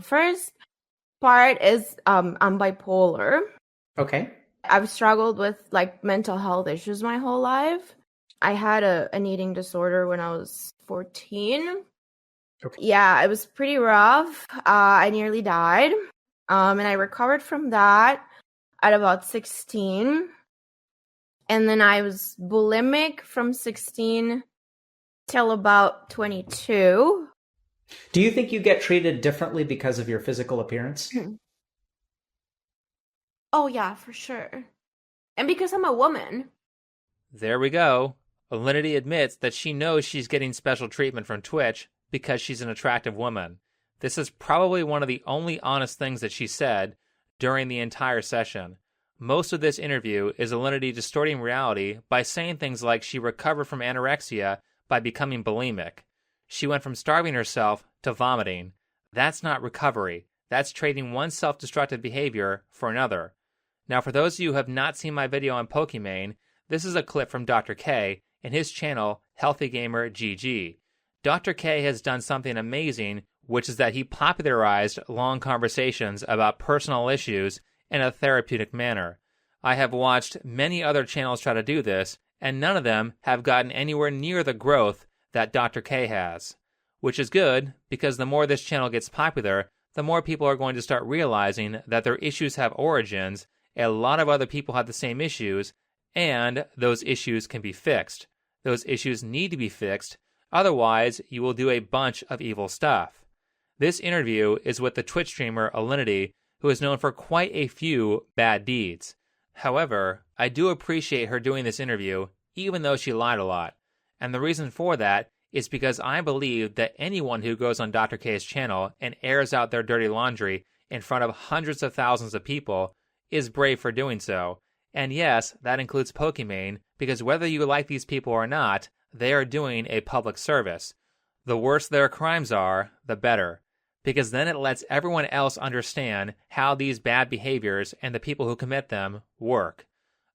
First part is I'm bipolar. Okay. I've struggled with like mental health issues my whole life. I had an eating disorder when I was 14. Okay. Yeah, it was pretty rough. I nearly died. And I recovered from that at about 16. And then I was bulimic from 16 till about 22. Do you think you get treated differently because of your physical appearance? Oh, yeah, for sure. And because I'm a woman. There we go. Alinity admits that she knows she's getting special treatment from Twitch because she's an attractive woman. This is probably one of the only honest things that she said during the entire session. Most of this interview is Alinity distorting reality by saying things like she recovered from anorexia by becoming bulimic. She went from starving herself to vomiting. That's not recovery. That's trading one self-destructive behavior for another. Now, for those of you who have not seen my video on Pokimane, this is a clip from Dr. K and his channel, Healthy Gamer GG. Dr. K has done something amazing, which is that he popularized long conversations about personal issues in a therapeutic manner. I have watched many other channels try to do this, and none of them have gotten anywhere near the growth that Dr. K has. Which is good, because the more this channel gets popular, the more people are going to start realizing that their issues have origins, a lot of other people have the same issues, and those issues can be fixed. Those issues need to be fixed, otherwise you will do a bunch of evil stuff. This interview is with the Twitch streamer Alinity, who is known for quite a few bad deeds. However, I do appreciate her doing this interview, even though she lied a lot. And the reason for that is because I believe that anyone who goes on Dr. K's channel and airs out their dirty laundry in front of hundreds of thousands of people is brave for doing so. And yes, that includes Pokimane, because whether you like these people or not, they are doing a public service. The worse their crimes are, the better, because then it lets everyone else understand how these bad behaviors and the people who commit them work.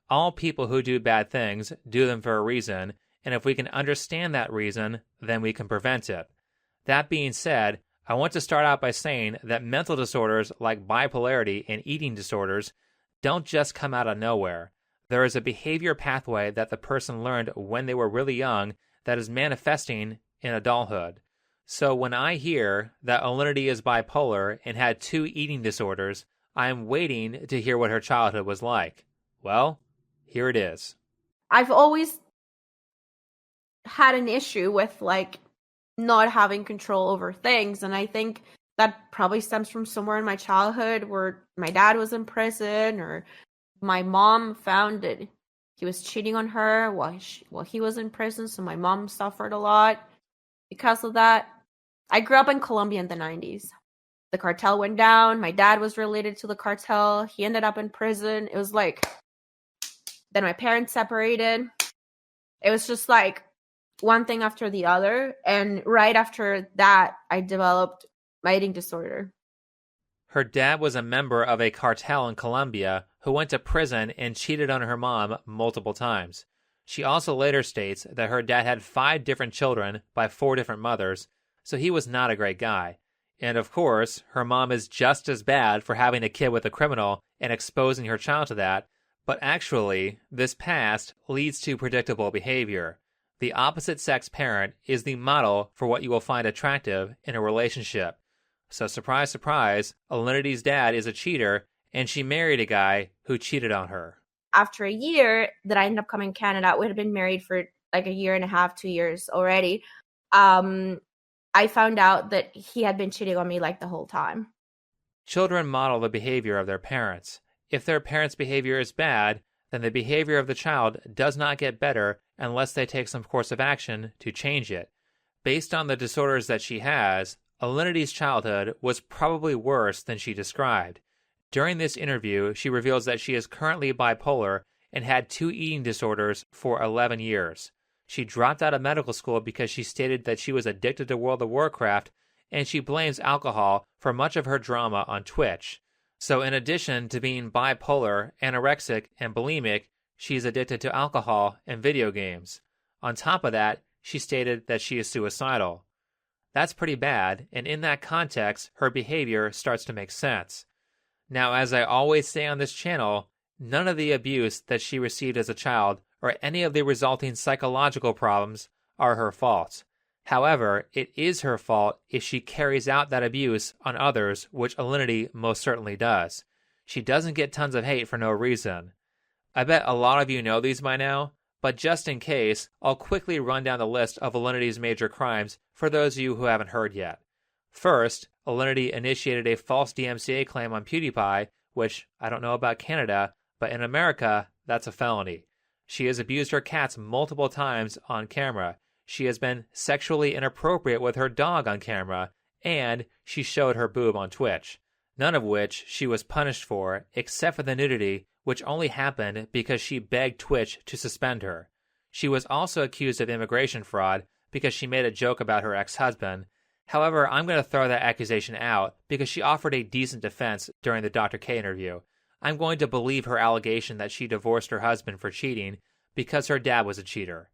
All people who do bad things do them for a reason, and if we can understand that reason, then we can prevent it. That being said, I want to start out by saying that mental disorders like bipolarity and eating disorders don't just come out of nowhere. There is a behavior pathway that the person learned when they were really young that is manifesting in adulthood. So when I hear that Alinity is bipolar and had 2 eating disorders, I am waiting to hear what her childhood was like. Well, here it is. I've always had an issue with like not having control over things, and I think that probably stems from somewhere in my childhood where my dad was in prison, or my mom found that he was cheating on her while he was in prison, so my mom suffered a lot because of that. I grew up in Colombia in the 90s. The cartel went down. My dad was related to the cartel. He ended up in prison. It was like, then my parents separated. It was just like one thing after the other. And right after that, I developed my eating disorder. Her dad was a member of a cartel in Colombia who went to prison and cheated on her mom multiple times. She also later states that her dad had 5 different children by 4 different mothers, so he was not a great guy. And of course, her mom is just as bad for having a kid with a criminal and exposing her child to that, but actually, this past leads to predictable behavior. The opposite sex parent is the model for what you will find attractive in a relationship. So surprise, surprise, Alinity's dad is a cheater, and she married a guy who cheated on her. After a year that I ended up coming to Canada, we had been married for like a year and a half, 2 years already. I found out that he had been cheating on me like the whole time. Children model the behavior of their parents. If their parents' behavior is bad, then the behavior of the child does not get better unless they take some course of action to change it. Based on the disorders that she has, Alinity's childhood was probably worse than she described. During this interview, she reveals that she is currently bipolar and had 2 eating disorders for 11 years. She dropped out of medical school because she stated that she was addicted to World of Warcraft, and she blames alcohol for much of her drama on Twitch. So in addition to being bipolar, anorexic, and bulimic, she is addicted to alcohol and video games. On top of that, she stated that she is suicidal. That's pretty bad, and in that context, her behavior starts to make sense. Now, as I always say on this channel, none of the abuse that she received as a child or any of the resulting psychological problems are her fault. However, it is her fault if she carries out that abuse on others, which Alinity most certainly does. She doesn't get tons of hate for no reason. I bet a lot of you know these by now, but just in case, I'll quickly run down the list of Alinity's major crimes for those of you who haven't heard yet. First, Alinity initiated a false DMCA claim on PewDiePie, which I don't know about Canada, but in America, that's a felony. She has abused her cats multiple times on camera. She has been sexually inappropriate with her dog on camera, and she showed her boob on Twitch. None of which she was punished for, except for the nudity, which only happened because she begged Twitch to suspend her. She was also accused of immigration fraud because she made a joke about her ex-husband. However, I'm going to throw that accusation out because she offered a decent defense during the Dr. K interview. I'm going to believe her allegation that she divorced her husband for cheating because her dad was a cheater.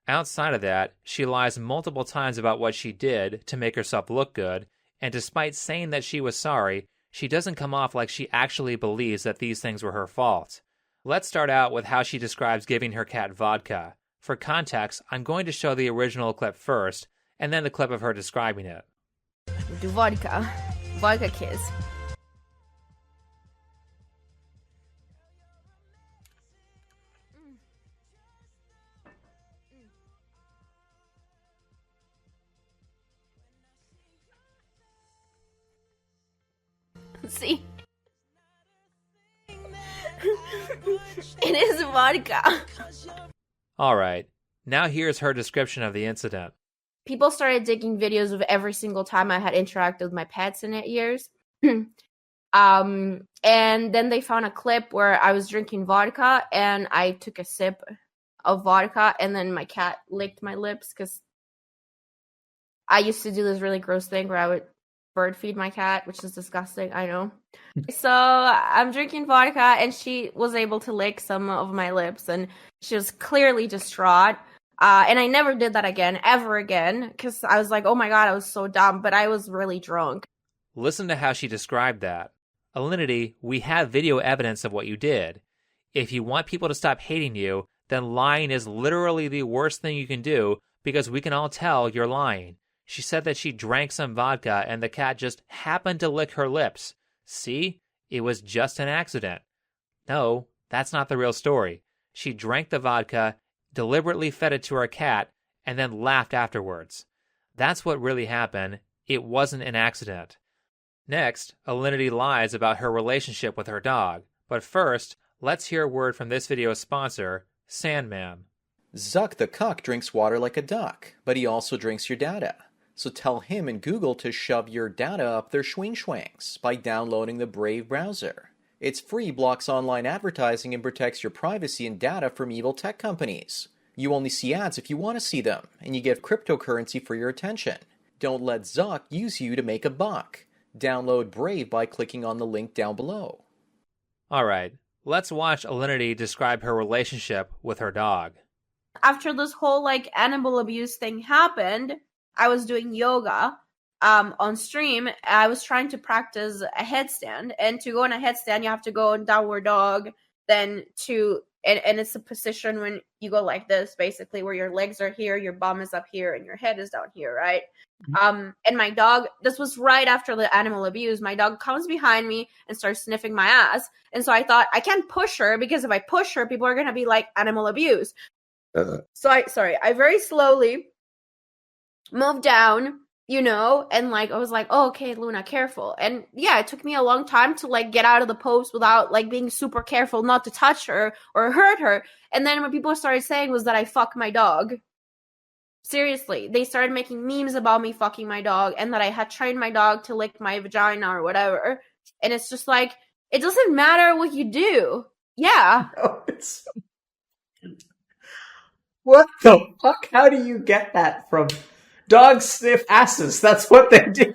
Outside of that, she lies multiple times about what she did to make herself look good, and despite saying that she was sorry, she doesn't come off like she actually believes that these things were her fault. Let's start out with how she describes giving her cat vodka. For context, I'm going to show the original clip first, and then the clip of her describing it. Do vodka. Vodka kiss. See? It is vodka. Alright, now here's her description of the incident. People started digging videos of every single time I had interacted with my pets in it years. And then they found a clip where I was drinking vodka and I took a sip of vodka and then my cat licked my lips because I used to do this really gross thing where I would bird feed my cat, which is disgusting, I know. So I'm drinking vodka and she was able to lick some of my lips and she was clearly distraught. And I never did that again, ever again, because I was like, oh my god, I was so dumb, but I was really drunk. Listen to how she described that. Alinity, we have video evidence of what you did. If you want people to stop hating you, then lying is literally the worst thing you can do because we can all tell you're lying. She said that she drank some vodka and the cat just happened to lick her lips. See? It was just an accident. No, that's not the real story. She drank the vodka, deliberately fed it to her cat, and then laughed afterwards. That's what really happened. It wasn't an accident. Next, Alinity lies about her relationship with her dog. But first, let's hear a word from this video's sponsor, Sandman. Zuck the cuck drinks water like a duck, but he also drinks your data. So tell him and Google to shove your data up their schwing-schwangs by downloading the Brave browser. It's free, blocks online advertising, and protects your privacy and data from evil tech companies. You only see ads if you want to see them, and you get cryptocurrency for your attention. Don't let Zuck use you to make a buck. Download Brave by clicking on the link down below. Alright, let's watch Alinity describe her relationship with her dog. After this whole animal abuse thing happened, I was doing yoga on stream. I was trying to practice a headstand, and to go in a headstand you have to go in downward dog, then and it's a position when you go like this, basically, where your legs are here, your bum is up here, and your head is down here, right? Mm-hmm. And my dog, this was right after the animal abuse, my dog comes behind me and starts sniffing my ass, and so I thought, I can't push her, because if I push her, people are gonna be like, animal abuse. So I very slowly moved down, and I was like, oh, okay, Luna, careful. And yeah, it took me a long time to get out of the pose without being super careful not to touch her or hurt her. And then what people started saying was that I fuck my dog. Seriously, they started making memes about me fucking my dog and that I had trained my dog to lick my vagina or whatever. And it's just it doesn't matter what you do. Yeah. Oh, it's... What the fuck? How do you get that from... Dogs sniff asses. That's what they do.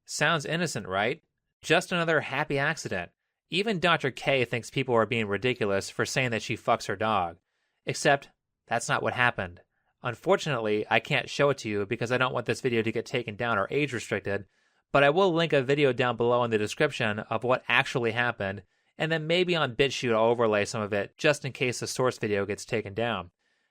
Sounds innocent, right? Just another happy accident. Even Dr. K thinks people are being ridiculous for saying that she fucks her dog. Except, that's not what happened. Unfortunately, I can't show it to you because I don't want this video to get taken down or age restricted, but I will link a video down below in the description of what actually happened, and then maybe on Bitchute I'll overlay some of it just in case the source video gets taken down.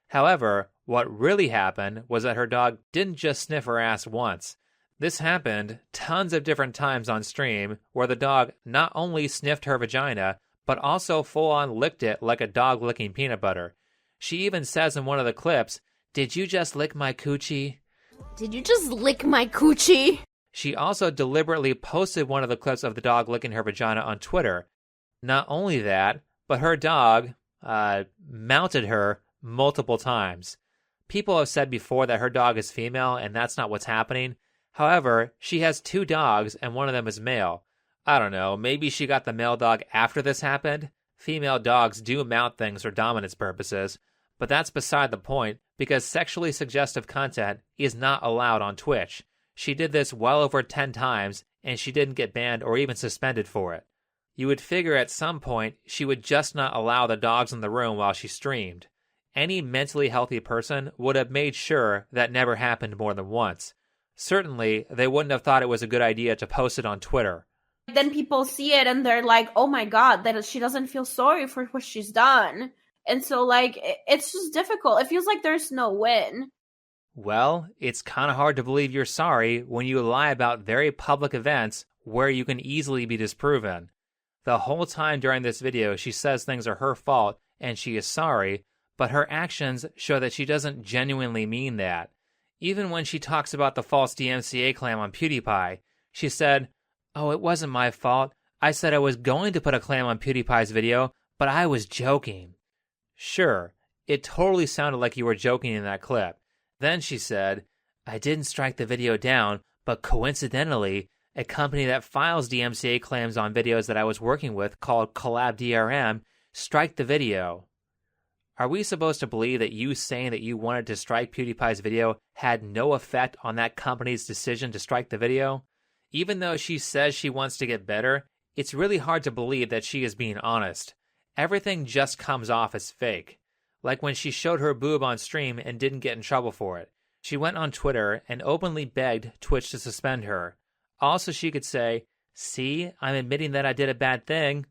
However, what really happened was that her dog didn't just sniff her ass once. This happened tons of different times on stream where the dog not only sniffed her vagina, but also full-on licked it like a dog licking peanut butter. She even says in one of the clips, "Did you just lick my coochie?" Did you just lick my coochie? She also deliberately posted one of the clips of the dog licking her vagina on Twitter. Not only that, but her dog mounted her multiple times. People have said before that her dog is female, and that's not what's happening. However, she has 2 dogs, and one of them is male. I don't know, maybe she got the male dog after this happened? Female dogs do mount things for dominance purposes, but that's beside the point because sexually suggestive content is not allowed on Twitch. She did this well over 10 times, and she didn't get banned or even suspended for it. You would figure at some point she would just not allow the dogs in the room while she streamed. Any mentally healthy person would have made sure that never happened more than once. Certainly, they wouldn't have thought it was a good idea to post it on Twitter. Then people see it and they're like, oh my god, that she doesn't feel sorry for what she's done. And so, like, it's just difficult. It feels like there's no win. Well, it's kind of hard to believe you're sorry when you lie about very public events where you can easily be disproven. The whole time during this video, she says things are her fault and she is sorry, but her actions show that she doesn't genuinely mean that. Even when she talks about the false DMCA claim on PewDiePie, she said, "Oh, it wasn't my fault. I said I was going to put a claim on PewDiePie's video, but I was joking." Sure, it totally sounded like you were joking in that clip. Then she said, "I didn't strike the video down, but coincidentally, a company that files DMCA claims on videos that I was working with called Collab DRM striked the video." Are we supposed to believe that you saying that you wanted to strike PewDiePie's video had no effect on that company's decision to strike the video? Even though she says she wants to get better, it's really hard to believe that she is being honest. Everything just comes off as fake. Like when she showed her boob on stream and didn't get in trouble for it. She went on Twitter and openly begged Twitch to suspend her. Also, she could say, "See, I'm admitting that I did a bad thing."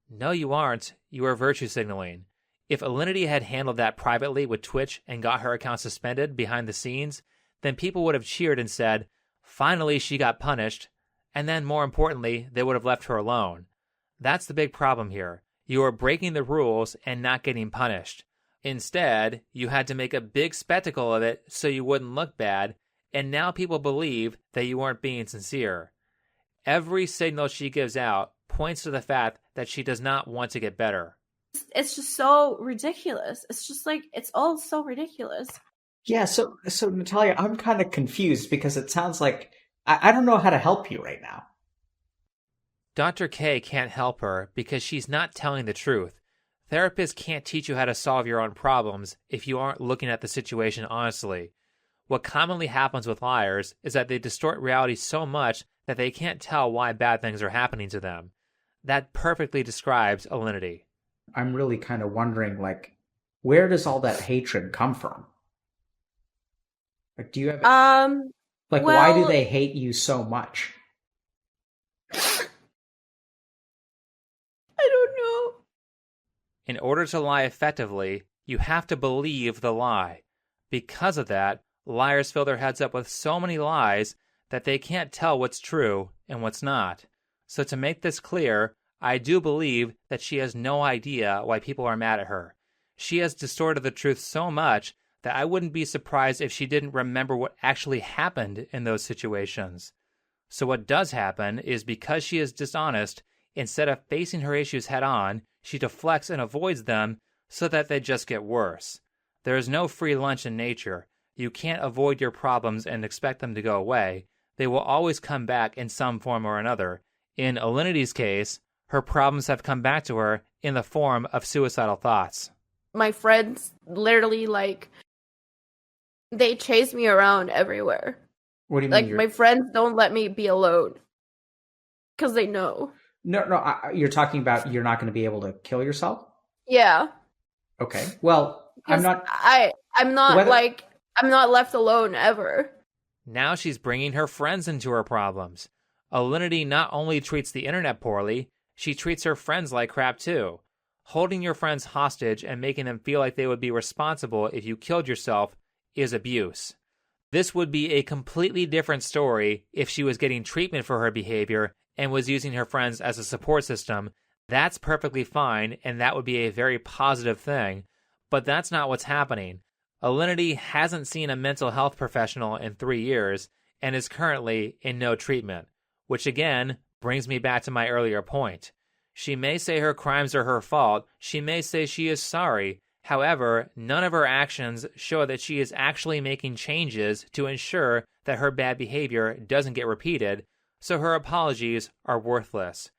No, you aren't. You are virtue signaling. If Alinity had handled that privately with Twitch and got her account suspended behind the scenes, then people would have cheered and said, "Finally, she got punished," and then, more importantly, they would have left her alone. That's the big problem here. You are breaking the rules and not getting punished. Instead, you had to make a big spectacle of it so you wouldn't look bad, and now people believe that you weren't being sincere. Every signal she gives out points to the fact that she does not want to get better. It's just so ridiculous. It's just like, it's all so ridiculous. Yeah, so Natalia, I'm kind of confused because it sounds like I don't know how to help you right now. Dr. K can't help her because she's not telling the truth. Therapists can't teach you how to solve your own problems if you aren't looking at the situation honestly. What commonly happens with liars is that they distort reality so much that they can't tell why bad things are happening to them. That perfectly describes Alinity. I'm really kind of wondering, like, where does all that hatred come from? Like, do you have like, why do they hate you so much? I don't know. In order to lie effectively, you have to believe the lie. Because of that, liars fill their heads up with so many lies that they can't tell what's true and what's not. So to make this clear, I do believe that she has no idea why people are mad at her. She has distorted the truth so much that I wouldn't be surprised if she didn't remember what actually happened in those situations. So what does happen is because she is dishonest, instead of facing her issues head on, she deflects and avoids them so that they just get worse. There is no free lunch in nature. You can't avoid your problems and expect them to go away. They will always come back in some form or another. In Alinity's case, her problems have come back to her in the form of suicidal thoughts. My friends literally, like, they chase me around everywhere. What do you Like, mean? my friends don't let me be alone. Because they know. No, you're talking about you're not going to be able to kill yourself? Yeah. Okay. Well, I'm not... I'm not, like, I'm not left alone ever. Now she's bringing her friends into her problems. Alinity not only treats the internet poorly, she treats her friends like crap too. Holding your friends hostage and making them feel like they would be responsible if you killed yourself is abuse. This would be a completely different story if she was getting treatment for her behavior and was using her friends as a support system. That's perfectly fine, and that would be a very positive thing. But that's not what's happening. Alinity hasn't seen a mental health professional in 3 years and is currently in no treatment, which again brings me back to my earlier point. She may say her crimes are her fault, she may say she is sorry. However, none of her actions show that she is actually making changes to ensure that her bad behavior doesn't get repeated, so her apologies are worthless.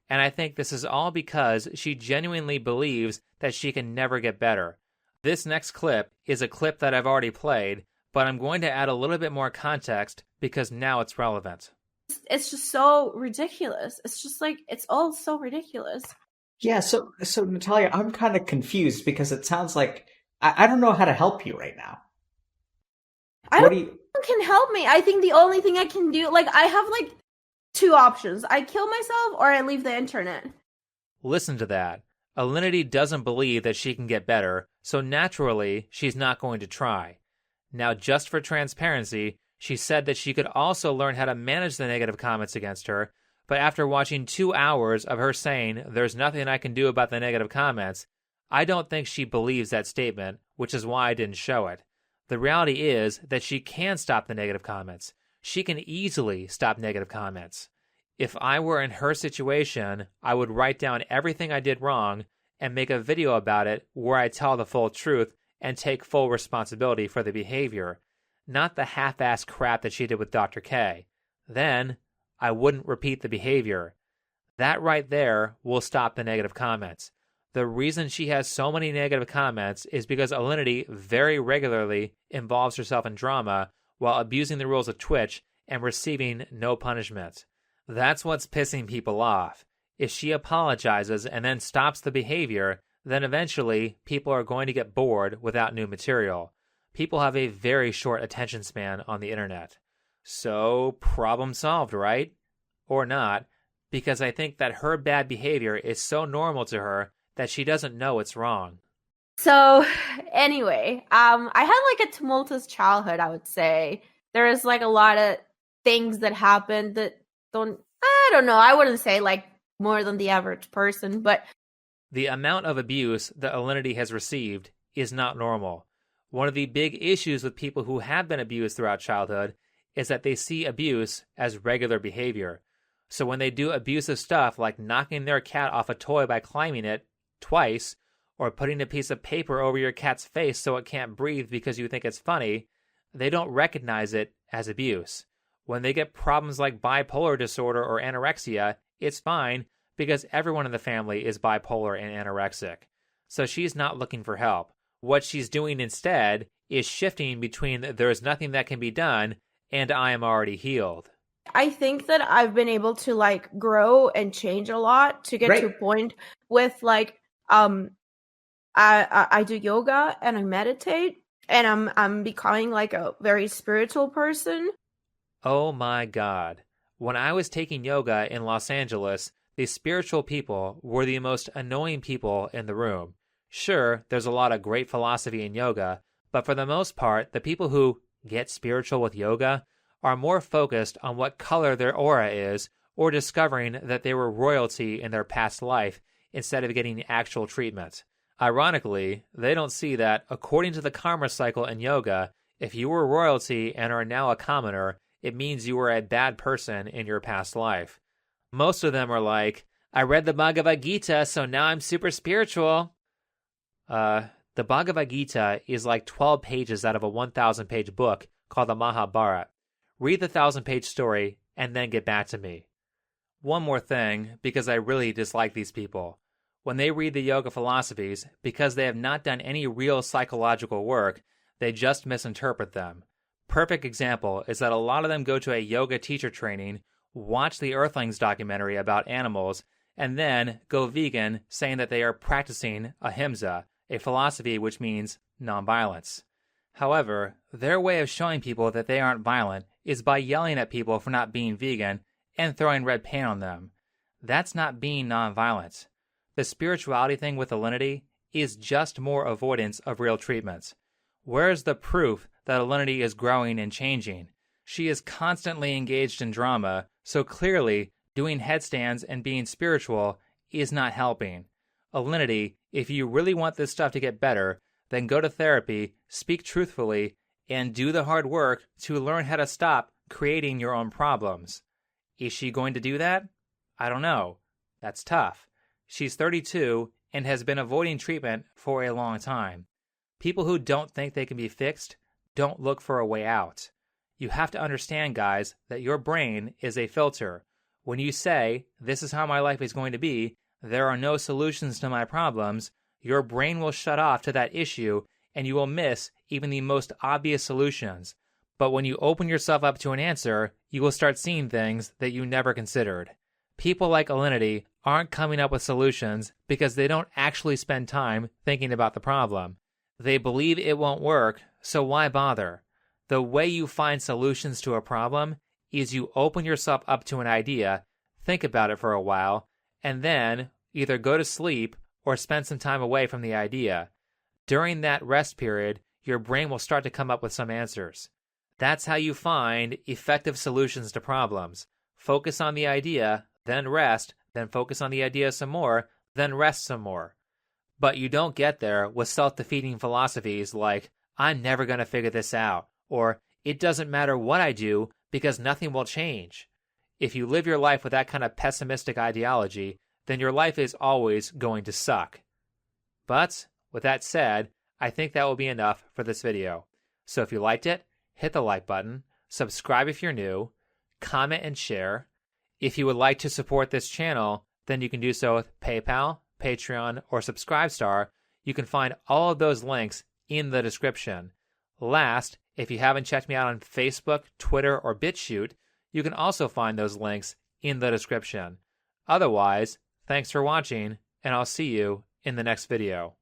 And I think this is all because she genuinely believes that she can never get better. This next clip is a clip that I've already played, but I'm going to add a little bit more context because now it's relevant. It's just so ridiculous. It's just like, it's all so ridiculous. Yeah, so Natalia, I'm kind of confused because it sounds like I don't know how to help you right now. I What don't do you? think you can help me. I think the only thing I can do, like, I have like 2 options. I kill myself or I leave the internet. Listen to that. Alinity doesn't believe that she can get better, so naturally, she's not going to try. Now, just for transparency, she said that she could also learn how to manage the negative comments against her, but after watching 2 hours of her saying, "There's nothing I can do about the negative comments," I don't think she believes that statement, which is why I didn't show it. The reality is that she can stop the negative comments. She can easily stop negative comments. If I were in her situation, I would write down everything I did wrong and make a video about it where I tell the full truth and take full responsibility for the behavior, not the half-assed crap that she did with Dr. K. Then, I wouldn't repeat the behavior. That right there will stop the negative comments. The reason she has so many negative comments is because Alinity very regularly involves herself in drama while abusing the rules of Twitch and receiving no punishment. That's what's pissing people off. If she apologizes and then stops the behavior, then eventually people are going to get bored without new material. People have a very short attention span on the internet. So, problem solved, right? Or not, because I think that her bad behavior is so normal to her that she doesn't know it's wrong. So, anyway, I had like a tumultuous childhood, I would say. There is like a lot of things that happened that I don't know, I wouldn't say like more than the average person, but the amount of abuse that Alinity has received is not normal. One of the big issues with people who have been abused throughout childhood is that they see abuse as regular behavior. So when they do abusive stuff like knocking their cat off a toy by climbing it twice, or putting a piece of paper over your cat's face so it can't breathe because you think it's funny, they don't recognize it as abuse. When they get problems like bipolar disorder or anorexia, it's fine because everyone in the family is bipolar and anorexic. So she's not looking for help. What she's doing instead is shifting between "there's nothing that can be done" and "I am already healed." I think that I've been able to like grow and change a lot to get to a point with like I do yoga and I meditate and I'm becoming like a very spiritual person. Oh my God. When I was taking yoga in Los Angeles, the spiritual people were the most annoying people in the room. Sure, there's a lot of great philosophy in yoga, but for the most part, the people who get spiritual with yoga are more focused on what color their aura is or discovering that they were royalty in their past life instead of getting actual treatment. Ironically, they don't see that, according to the karma cycle in yoga, if you were royalty and are now a commoner, it means you were a bad person in your past life. Most of them are like, "I read the Bhagavad Gita, so now I'm super spiritual." The Bhagavad Gita is like 12 pages out of a 1,000-page book called the Mahabharata. Read the 1,000-page story and then get back to me. One more thing, because I really dislike these people. When they read the yoga philosophies, because they have not done any real psychological work, they just misinterpret them. Perfect example is that a lot of them go to a yoga teacher training, watch the Earthlings documentary about animals, and then go vegan saying that they are practicing ahimsa, a philosophy which means nonviolence. However, their way of showing people that they aren't violent is by yelling at people for not being vegan and throwing red paint on them. That's not being nonviolent. The spirituality thing with Alinity is just more avoidance of real treatments. Where's the proof that Alinity is growing and changing? She is constantly engaged in drama, so clearly doing headstands and being spiritual is not helping. Alinity, if you really want this stuff to get better, then go to therapy, speak truthfully, and do the hard work to learn how to stop creating your own problems. Is she going to do that? I don't know. That's tough. She's 32 and has been avoiding treatment for a long time. People who don't think they can be fixed don't look for a way out. You have to understand, guys, that your brain is a filter. When you say, this is how my life is going to be, there are no solutions to my problems, your brain will shut off to that issue and you will miss even the most obvious solutions. But when you open yourself up to an answer, you will start seeing things that you never considered. People like Alinity aren't coming up with solutions because they don't actually spend time thinking about the problem. They believe it won't work, so why bother? The way you find solutions to a problem is you open yourself up to an idea, think about it for a while, and then either go to sleep or spend some time away from the idea. During that rest period, your brain will start to come up with some answers. That's how you find effective solutions to problems. Focus on the idea, then rest, then focus on the idea some more, then rest some more. But you don't get there with self-defeating philosophies like, I'm never going to figure this out, or it doesn't matter what I do because nothing will change. If you live your life with that kind of pessimistic ideology, then your life is always going to suck. But, with that said, I think that will be enough for this video. So if you liked it, hit the like button, subscribe if you're new, comment and share. If you would like to support this channel, then you can do so with PayPal, Patreon, or Subscribestar. You can find all of those links in the description. Last, if you haven't checked me out on Facebook, Twitter, or Bitchute, you can also find those links in the description. Otherwise, thanks for watching, and I'll see you in the next video.